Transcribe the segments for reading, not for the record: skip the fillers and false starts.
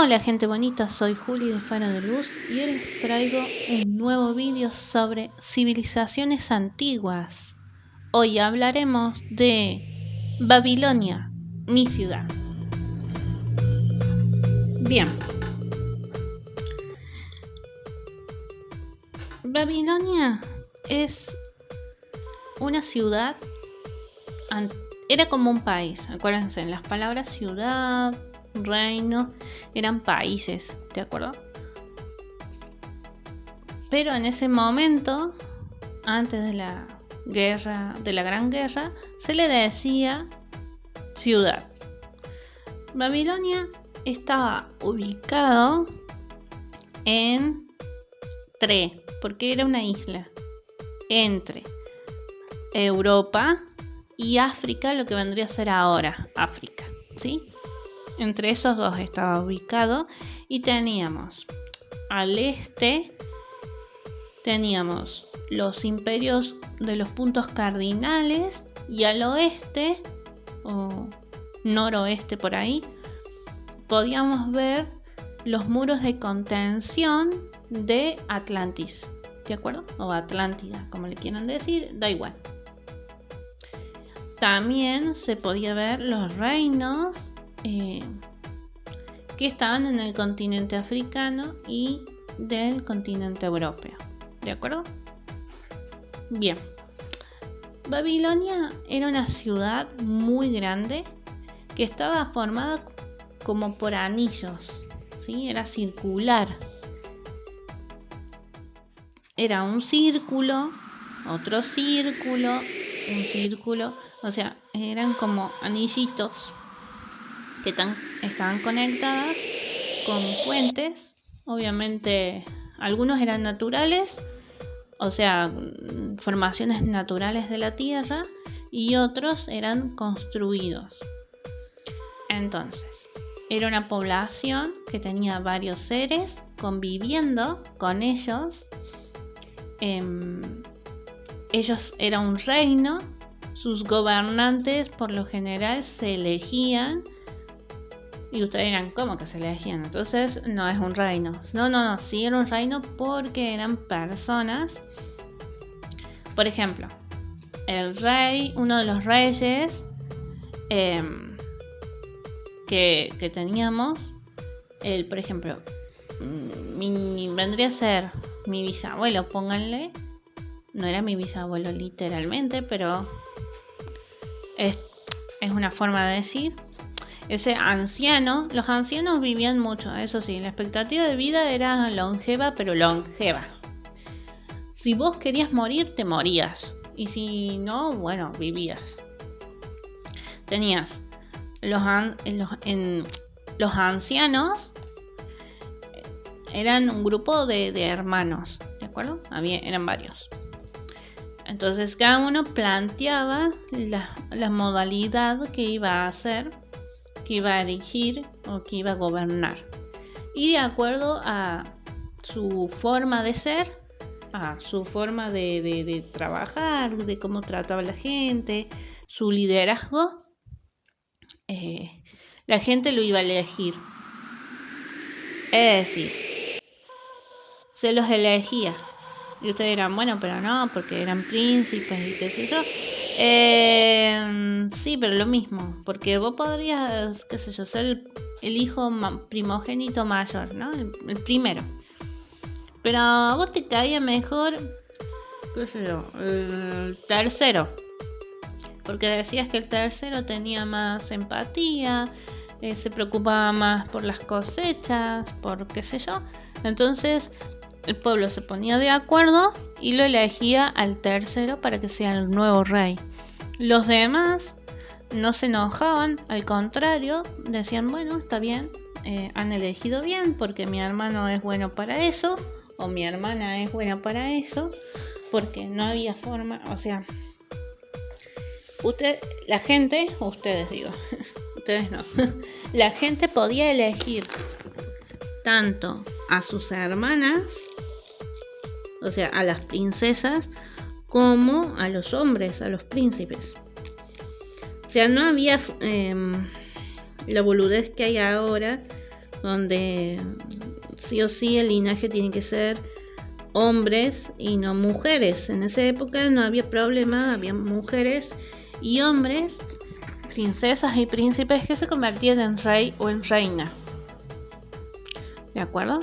Hola gente bonita, soy Juli de Faro de Luz y hoy les traigo un nuevo vídeo sobre civilizaciones antiguas. Hoy hablaremos de Babilonia, mi ciudad. Bien. Babilonia es una ciudad, era como un país, acuérdense, las palabras ciudad, reino, eran países, ¿de acuerdo? Pero en ese momento, antes de la guerra, de la Gran Guerra, se le decía ciudad. Babilonia estaba ubicado porque era una isla, entre Europa y África, lo que vendría a ser ahora África, ¿sí? Entre esos dos estaba ubicado y teníamos al este, teníamos los imperios de los puntos cardinales y al oeste o noroeste por ahí podíamos ver los muros de contención de Atlantis, ¿de acuerdo? O Atlántida, como le quieran decir, da igual. También se podía ver los reinos que estaban en el continente africano y del continente europeo, ¿de acuerdo? Bien, Babilonia era una ciudad muy grande que estaba formada como por anillos, ¿sí? Era circular. Era un círculo, otro círculo, un círculo, o sea, eran como anillitos que estaban conectadas con puentes. Obviamente algunos eran naturales, o sea, formaciones naturales de la tierra, y otros eran construidos. Entonces, era una población que tenía varios seres conviviendo con ellos. Ellos eran un reino, sus gobernantes por lo general se elegían. Y ustedes dirán, ¿cómo que se elegían? Entonces no es un reino. No, sí era un reino porque eran personas. Por ejemplo, el rey, uno de los reyes que teníamos, por ejemplo, vendría a ser mi bisabuelo, pónganle. No era mi bisabuelo literalmente, pero es una forma de decir. Ese anciano, los ancianos vivían mucho, eso sí, la expectativa de vida era longeva, pero longeva. Si vos querías morir, te morías. Y si no, bueno, vivías. Tenías los ancianos, eran un grupo de hermanos, ¿de acuerdo? Eran varios. Entonces cada uno planteaba la modalidad que iba a hacer, que iba a elegir o que iba a gobernar, y de acuerdo a su forma de ser, a su forma de trabajar, de cómo trataba a la gente, su liderazgo, la gente lo iba a elegir. Es decir, se los elegía. Y ustedes dirán, bueno, pero no, porque eran príncipes y qué sé yo. Sí, pero lo mismo, porque vos podrías, qué sé yo, ser el hijo primogénito mayor, ¿no? El primero. Pero a vos te caía mejor, qué sé yo, el tercero. Porque decías que el tercero tenía más empatía, se preocupaba más por las cosechas, por qué sé yo. Entonces el pueblo se ponía de acuerdo y lo elegía al tercero para que sea el nuevo rey. Los demás no se enojaban, al contrario, decían, bueno, está bien, han elegido bien porque mi hermano es bueno para eso, o mi hermana es buena para eso, porque no había forma, o sea, la gente, ustedes digo, ustedes no, la gente podía elegir tanto a sus hermanas, o sea, a las princesas, como a los hombres, a los príncipes. O sea, no había la boludez que hay ahora donde sí o sí el linaje tiene que ser hombres y no mujeres. En esa época no había problema, había mujeres y hombres, princesas y príncipes que se convertían en rey o en reina. ¿De acuerdo?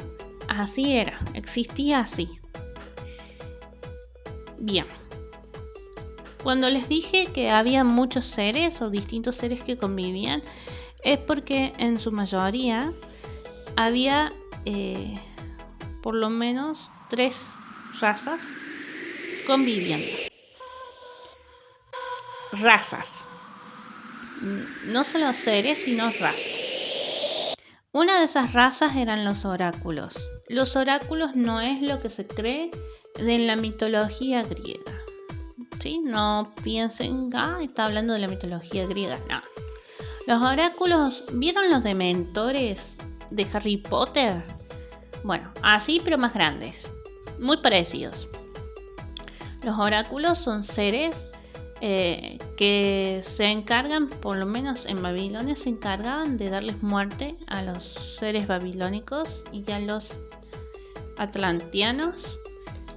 Así era, existía así. Bien. Cuando les dije que había muchos seres o distintos seres que convivían, es porque en su mayoría había por lo menos 3 razas conviviendo. Razas. No solo seres, sino razas. Una de esas razas eran los oráculos. Los oráculos no es lo que se cree de la mitología griega. ¿Sí? No piensen, está hablando de la mitología griega. No. Los oráculos, ¿vieron los dementores de Harry Potter? Bueno, así pero más grandes. Muy parecidos. Los oráculos son seres que se encargan, por lo menos en Babilonia, se encargaban de darles muerte a los seres babilónicos y a los atlanteanos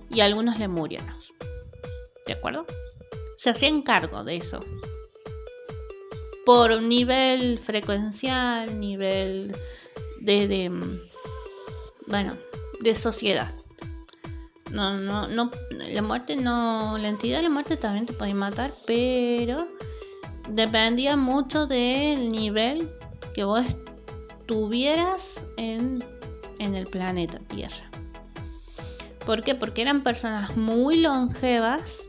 y a algunos lemurianos. ¿De acuerdo? Se hacían cargo de eso. Por nivel frecuencial, nivel de sociedad. No, la muerte no, la entidad de la muerte también te puede matar, pero dependía mucho del nivel que vos tuvieras en el planeta Tierra. ¿Por qué? Porque eran personas muy longevas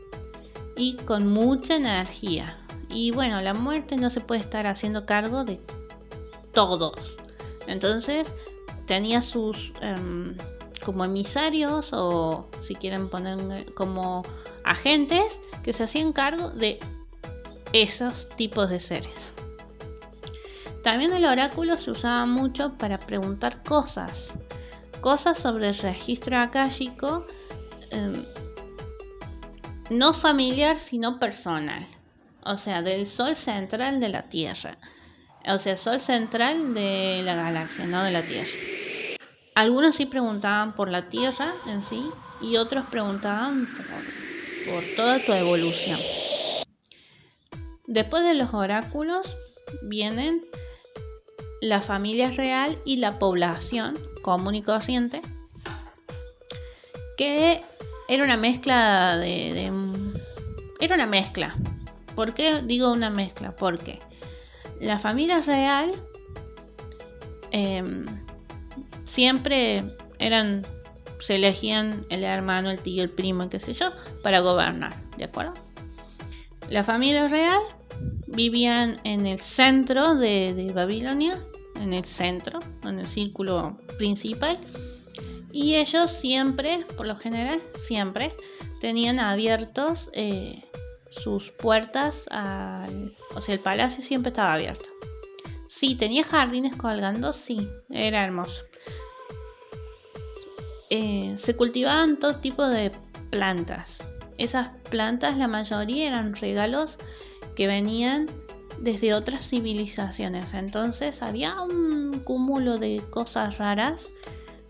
y con mucha energía. Y bueno, la muerte no se puede estar haciendo cargo de todos. Entonces tenía sus como emisarios, o si quieren poner como agentes, que se hacían cargo de esos tipos de seres. También el oráculo se usaba mucho para preguntar cosas sobre el registro akáshico, no familiar sino personal, o sea, del sol central de la Tierra, o sea, sol central de la galaxia, no de la Tierra. Algunos sí preguntaban por la Tierra en sí y otros preguntaban por toda tu evolución. Después de los oráculos vienen la familia real y la población común y corriente, que era una mezcla era una mezcla. ¿Por qué digo una mezcla? Porque la familia real siempre se elegían el hermano, el tío, el primo, qué sé yo, para gobernar, ¿de acuerdo? La familia real vivían en el centro de Babilonia, en el centro, en el círculo principal, y ellos siempre, por lo general, siempre tenían abiertos sus puertas, o sea, el palacio siempre estaba abierto. Sí, tenía jardines colgando, sí, era hermoso. Se cultivaban todo tipo de plantas. Esas plantas, la mayoría eran regalos que venían desde otras civilizaciones. Entonces había un cúmulo de cosas raras,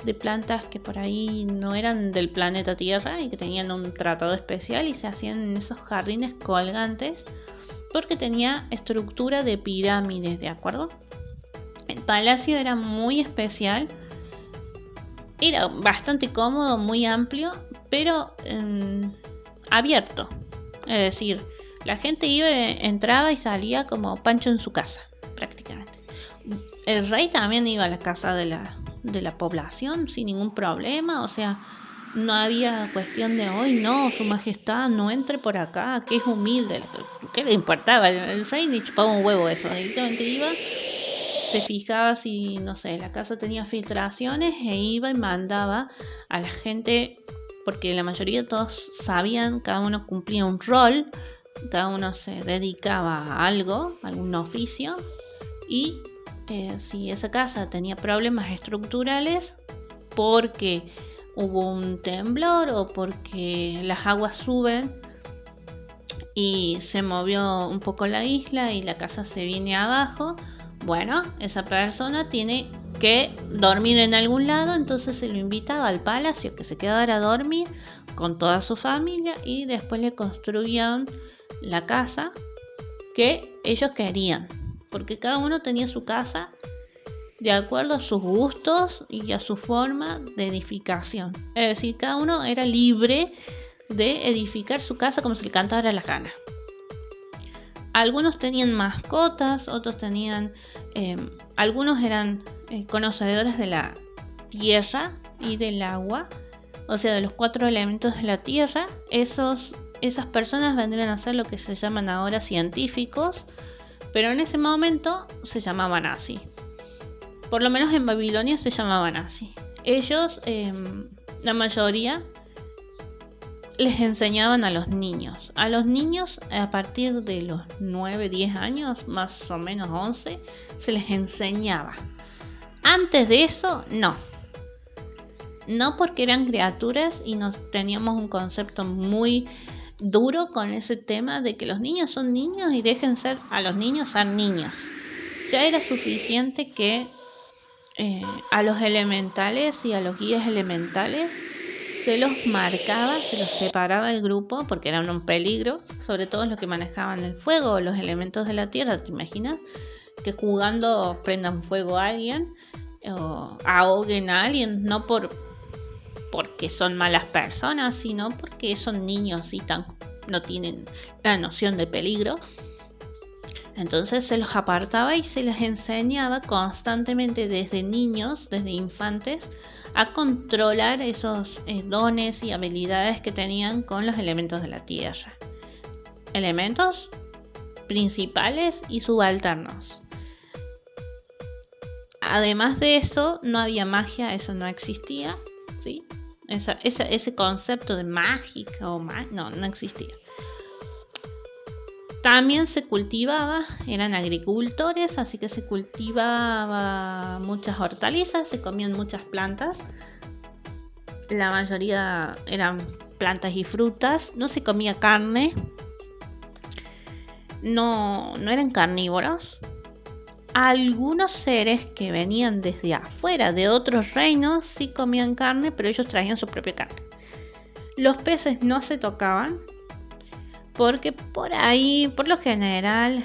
de plantas que por ahí no eran del planeta Tierra y que tenían un tratado especial y se hacían en esos jardines colgantes porque tenía estructura de pirámides, ¿de acuerdo? El palacio era muy especial, era bastante cómodo, muy amplio, pero abierto. Es decir, la gente entraba y salía como Pancho en su casa, prácticamente. El rey también iba a la casa de la población sin ningún problema, o sea, no había cuestión de hoy, no, su majestad no entre por acá, que es humilde. ¿Qué le importaba? El rey ni chupaba un huevo eso, directamente iba, se fijaba si, no sé, la casa tenía filtraciones e iba y mandaba a la gente, porque la mayoría de todos sabían, cada uno cumplía un rol, cada uno se dedicaba a algo, a algún oficio, y si esa casa tenía problemas estructurales porque hubo un temblor o porque las aguas suben y se movió un poco la isla y la casa se viene abajo, bueno, esa persona tiene que dormir en algún lado, entonces se lo invitaba al palacio que se quedara a dormir con toda su familia y después le construían la casa que ellos querían, porque cada uno tenía su casa de acuerdo a sus gustos y a su forma de edificación. Es decir, cada uno era libre de edificar su casa como se le cantara la gana. Algunos tenían mascotas, otros tenían... algunos eran conocedores de la tierra y del agua, o sea, de los 4 elementos de la tierra. Esas personas vendrían a ser lo que se llaman ahora científicos, pero en ese momento se llamaban así. Por lo menos en Babilonia se llamaban así. Ellos, la mayoría, les enseñaban a los niños. A los niños a partir de los 9, 10 años, más o menos 11, se les enseñaba. Antes de eso, no. No, porque eran criaturas y nos teníamos un concepto muy duro con ese tema de que los niños son niños y dejen ser a los niños ser niños. Ya era suficiente que a los elementales y a los guías elementales se los marcaba, se los separaba del grupo porque eran un peligro, sobre todo los que manejaban el fuego o los elementos de la tierra. ¿Te imaginas que jugando prendan fuego a alguien o ahoguen a alguien? No porque son malas personas, sino porque son niños y no tienen la noción de peligro. Entonces se los apartaba y se les enseñaba constantemente desde niños, desde infantes, a controlar esos dones y habilidades que tenían con los elementos de la tierra. Elementos principales y subalternos. Además de eso, no había magia, eso no existía, ¿sí? Ese concepto de mágica no existía. También se cultivaba, eran agricultores, así que se cultivaba muchas hortalizas, se comían muchas plantas. La mayoría eran plantas y frutas, no se comía carne, no eran carnívoros. Algunos seres que venían desde afuera, de otros reinos, sí comían carne, pero ellos traían su propia carne. Los peces no se tocaban, porque por ahí, por lo general,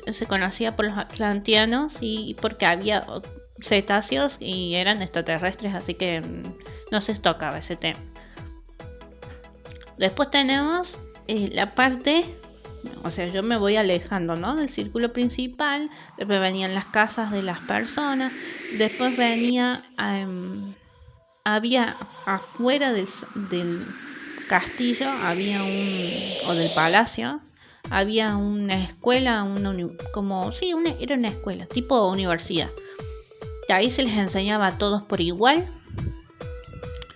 se conocía por los atlanteanos y porque había cetáceos y eran extraterrestres, así que no se tocaba ese tema. Después tenemos la parte, o sea, yo me voy alejando, ¿no?, del círculo principal. Después venían las casas de las personas, después venía, había afuera del castillo, o del palacio, había una escuela, era una escuela, tipo universidad. De ahí se les enseñaba a todos por igual.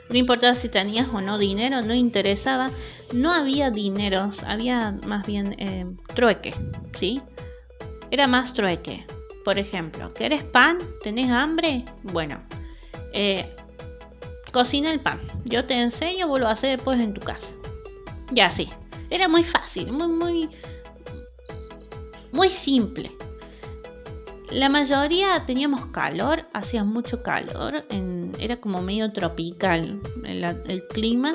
No importaba si tenías o no dinero, no interesaba. No había dineros, había más bien trueque, ¿sí? Era más trueque. Por ejemplo, ¿querés pan? ¿Tenés hambre? Bueno, cocina el pan. Yo te enseño, vos lo haces después en tu casa. Y así. Era muy fácil, muy simple. La mayoría teníamos calor, hacía mucho calor, era como medio tropical el clima.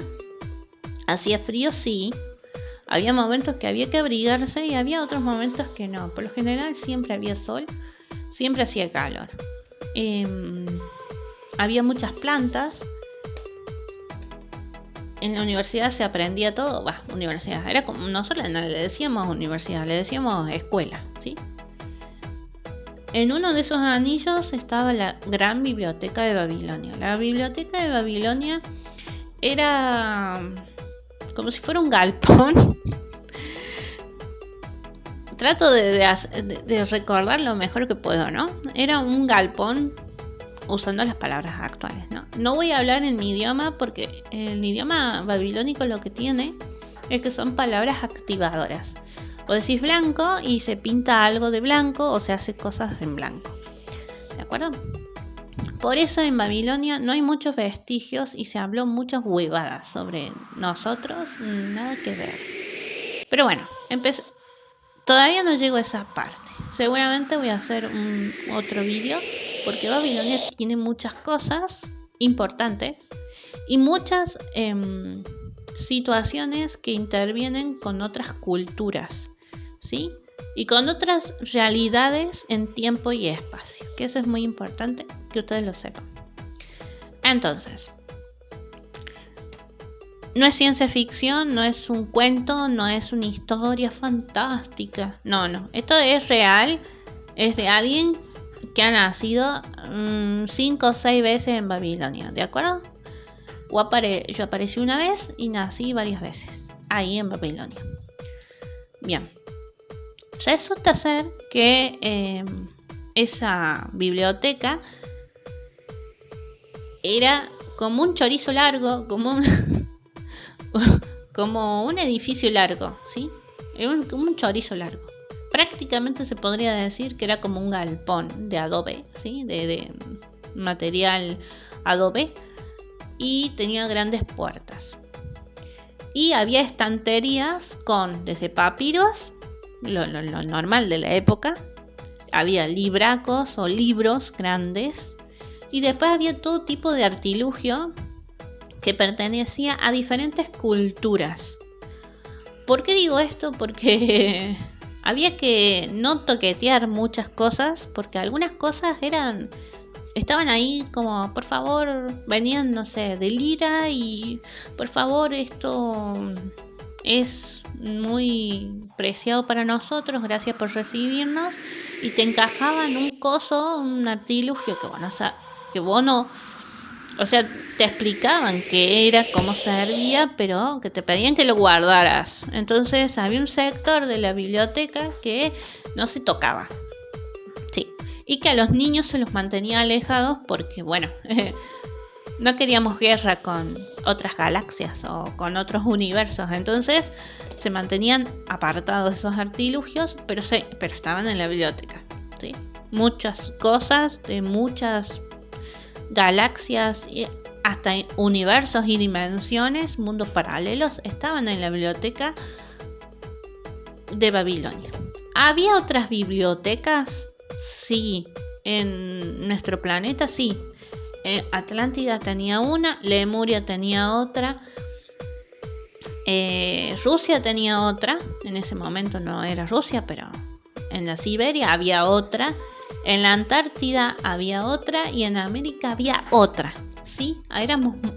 Hacía frío, sí. Había momentos que había que abrigarse y había otros momentos que no. Por lo general siempre había sol, siempre hacía calor. Había muchas plantas. En la universidad se aprendía todo. Universidad. Era como nosotros no le decíamos universidad, le decíamos escuela, ¿sí? En uno de esos anillos estaba la gran biblioteca de Babilonia. La biblioteca de Babilonia era como si fuera un galpón. Trato de recordar lo mejor que puedo, ¿no? Era un galpón usando las palabras actuales, ¿no? No voy a hablar en mi idioma porque el idioma babilónico lo que tiene es que son palabras activadoras. O decís blanco y se pinta algo de blanco o se hace cosas en blanco. ¿De acuerdo? Por eso en Babilonia no hay muchos vestigios y se habló muchas huevadas sobre nosotros. Nada que ver. Pero bueno, todavía no llego a esa parte. seguramente voy a hacer otro vídeo, porque Babilonia tiene muchas cosas importantes y muchas situaciones que intervienen con otras culturas, ¿sí? Y con otras realidades en tiempo y espacio, que eso es muy importante que ustedes lo sepan. Entonces, no es ciencia ficción, no es un cuento, no es una historia fantástica. No. Esto es real. Es de alguien que ha nacido 5 o 6 veces en Babilonia, ¿de acuerdo? Yo aparecí una vez y nací varias veces ahí en Babilonia. Bien. Resulta ser que esa biblioteca era como un chorizo largo, como un edificio largo, ¿sí? Como un chorizo largo. Prácticamente se podría decir que era como un galpón de adobe, ¿sí? De material adobe, y tenía grandes puertas. Y había estanterías con desde papiros, lo normal de la época, había libracos o libros grandes, y después había todo tipo de artilugio que pertenecía a diferentes culturas. ¿Por qué digo esto? Porque había que no toquetear muchas cosas, porque algunas cosas estaban ahí como, por favor, venían, no sé, de Lira, y por favor, esto es muy preciado para nosotros, gracias por recibirnos, y te encajaban un coso, un artilugio que vos no, o sea, te explicaban qué era, cómo servía, pero que te pedían que lo guardaras. Entonces había un sector de la biblioteca que no se tocaba. Sí. Y que a los niños se los mantenía alejados porque, bueno, no queríamos guerra con otras galaxias o con otros universos. Entonces se mantenían apartados esos artilugios, pero estaban en la biblioteca, ¿sí? Muchas cosas de muchas galaxias, hasta universos y dimensiones, mundos paralelos, estaban en la biblioteca de Babilonia. ¿Había otras bibliotecas? Sí. En nuestro planeta, sí. Atlántida tenía una, Lemuria tenía otra, Rusia tenía otra. En ese momento no era Rusia, pero en la Siberia había otra. En la Antártida había otra y en América había otra, ¿sí?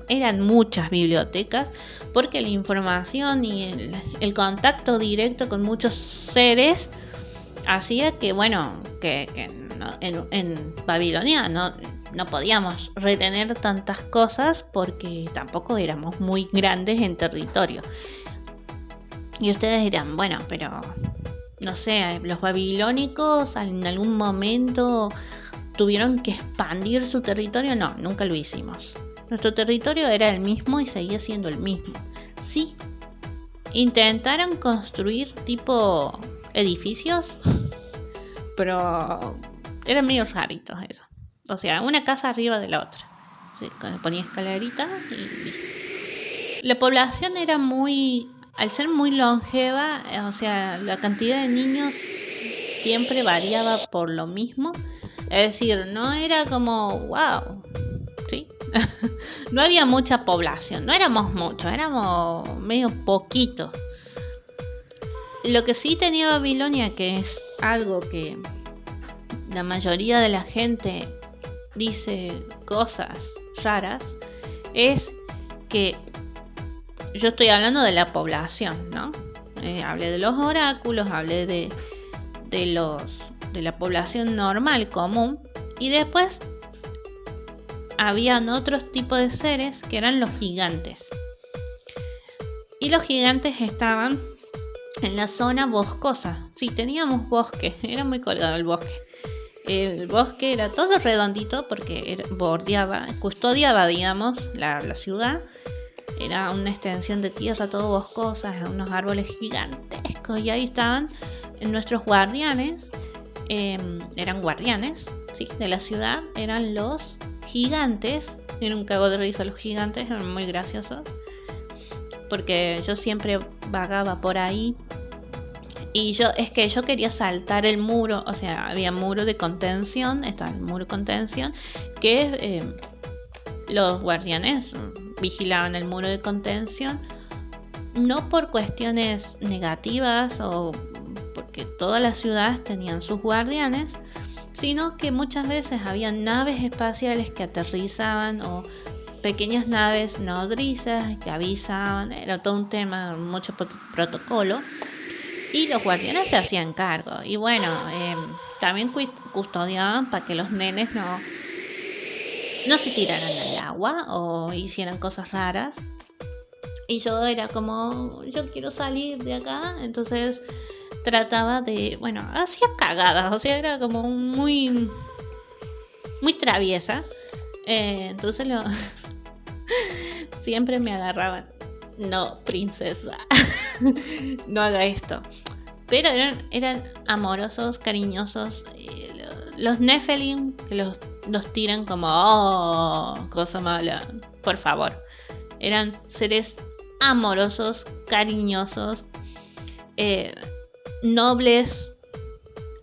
Eran muchas bibliotecas porque la información y el contacto directo con muchos seres hacía que, bueno, que en Babilonia no podíamos retener tantas cosas porque tampoco éramos muy grandes en territorio. Y ustedes dirán, bueno, pero no sé, los babilónicos en algún momento tuvieron que expandir su territorio. No, nunca lo hicimos. Nuestro territorio era el mismo y seguía siendo el mismo. Sí, intentaron construir tipo edificios, pero eran medio raritos eso. O sea, una casa arriba de la otra. Se ponía escalerita y listo. La población era al ser muy longeva, o sea, la cantidad de niños siempre variaba por lo mismo. Es decir, no era como, wow, ¿sí? No había mucha población, no éramos muchos, éramos medio poquitos. Lo que sí tenía Babilonia, que es algo que la mayoría de la gente dice cosas raras, es que yo estoy hablando de la población, ¿no? Hablé de los oráculos, hablé de la población normal, común, y después habían otros tipos de seres que eran los gigantes. Y los gigantes estaban en la zona boscosa. Sí, teníamos bosque, era muy colgado el bosque. El bosque era todo redondito porque custodiaba, digamos, la ciudad. Era una extensión de tierra todo boscosa, unos árboles gigantescos, y ahí estaban nuestros guardianes. Eran guardianes, sí, de la ciudad. Eran los gigantes. Era un cago de risa los gigantes, eran muy graciosos. Porque yo siempre vagaba por ahí Y yo quería saltar el muro, o sea, había muro de contención, estaba el muro de contención, que los guardianes vigilaban el muro de contención, no por cuestiones negativas o porque todas las ciudades tenían sus guardianes, sino que muchas veces había naves espaciales que aterrizaban o pequeñas naves nodrizas que avisaban, era todo un tema, mucho protocolo. Y los guardianes se hacían cargo. Y bueno, también custodiaban para que los nenes no se tiraran al agua o hicieran cosas raras. Y yo era como, yo quiero salir de acá. Entonces trataba de, bueno, hacía cagadas. O sea, era como muy traviesa. Entonces siempre me agarraban. No, princesa, no haga esto. Pero eran amorosos, cariñosos. Los Nephilim que los tiran como, oh, cosa mala. Por favor. Eran seres amorosos, cariñosos, nobles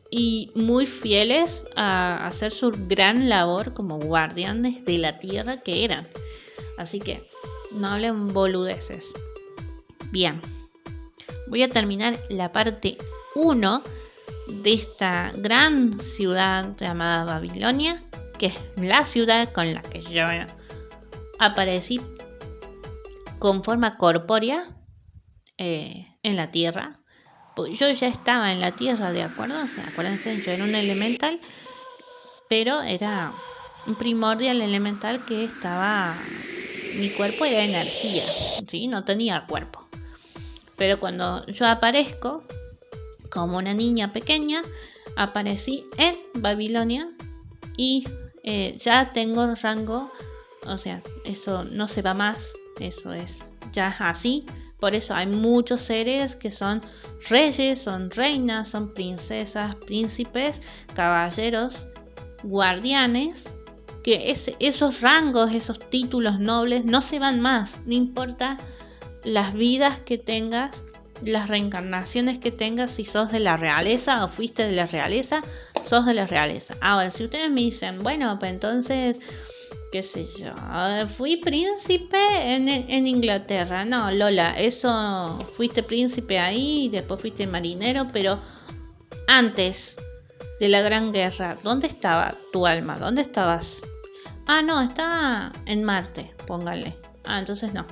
y muy fieles a hacer su gran labor como guardianes de la tierra que eran. Así que no hablen boludeces. Bien. Voy a terminar la parte 1 de esta gran ciudad llamada Babilonia, que es la ciudad con la que yo aparecí con forma corpórea en la Tierra. Yo ya estaba en la Tierra, ¿de acuerdo? O sea, acuérdense, yo era un elemental, pero era un primordial elemental que estaba... Mi cuerpo era energía, ¿sí? No tenía cuerpo. Pero cuando yo aparezco como una niña pequeña, aparecí en Babilonia y ya tengo rango, o sea, eso no se va más, eso es ya así. Por eso hay muchos seres que son reyes, son reinas, son princesas, príncipes, caballeros, guardianes, que esos rangos, esos títulos nobles no se van más, no importa las vidas que tengas, las reencarnaciones que tengas, si sos de la realeza o fuiste de la realeza, sos de la realeza. Ahora, si ustedes me dicen, bueno, pues entonces, qué sé yo, fui príncipe en Inglaterra. No, Lola, eso fuiste príncipe ahí y después fuiste marinero, pero antes de la Gran Guerra, ¿dónde estaba tu alma? ¿Dónde estabas? Ah, no, estaba en Marte, pónganle. Ah, entonces no.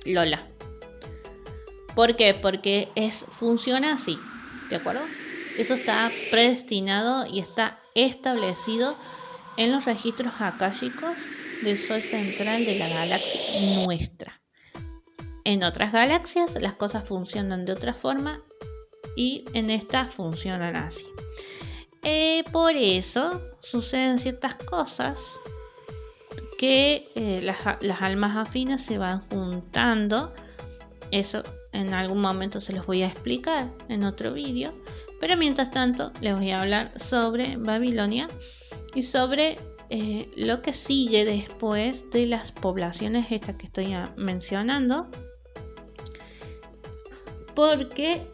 Lola. ¿Por qué? Porque funciona así, ¿de acuerdo? Eso está predestinado y está establecido en los registros akáshicos del Sol central de la galaxia nuestra. En otras galaxias las cosas funcionan de otra forma y en esta funcionan así. Por eso suceden ciertas cosas que las almas afines se van juntando. Eso en algún momento se los voy a explicar en otro vídeo, pero mientras tanto les voy a hablar sobre Babilonia y sobre lo que sigue después de las poblaciones estas que estoy mencionando, porque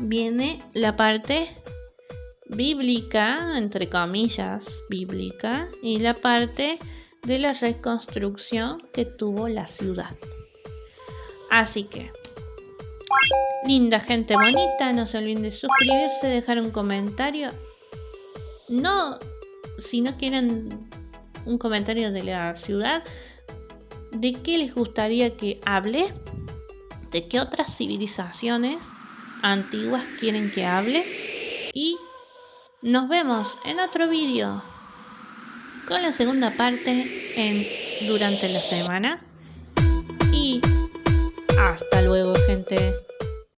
viene la parte bíblica, entre comillas bíblica, y la parte de la reconstrucción que tuvo la ciudad. Así que, linda gente bonita, no se olviden de suscribirse, dejar un comentario. No, si no quieren un comentario de la ciudad, de qué les gustaría que hable, de qué otras civilizaciones antiguas quieren que hable, y nos vemos en otro vídeo con la segunda parte durante la semana. Y hasta luego, gente.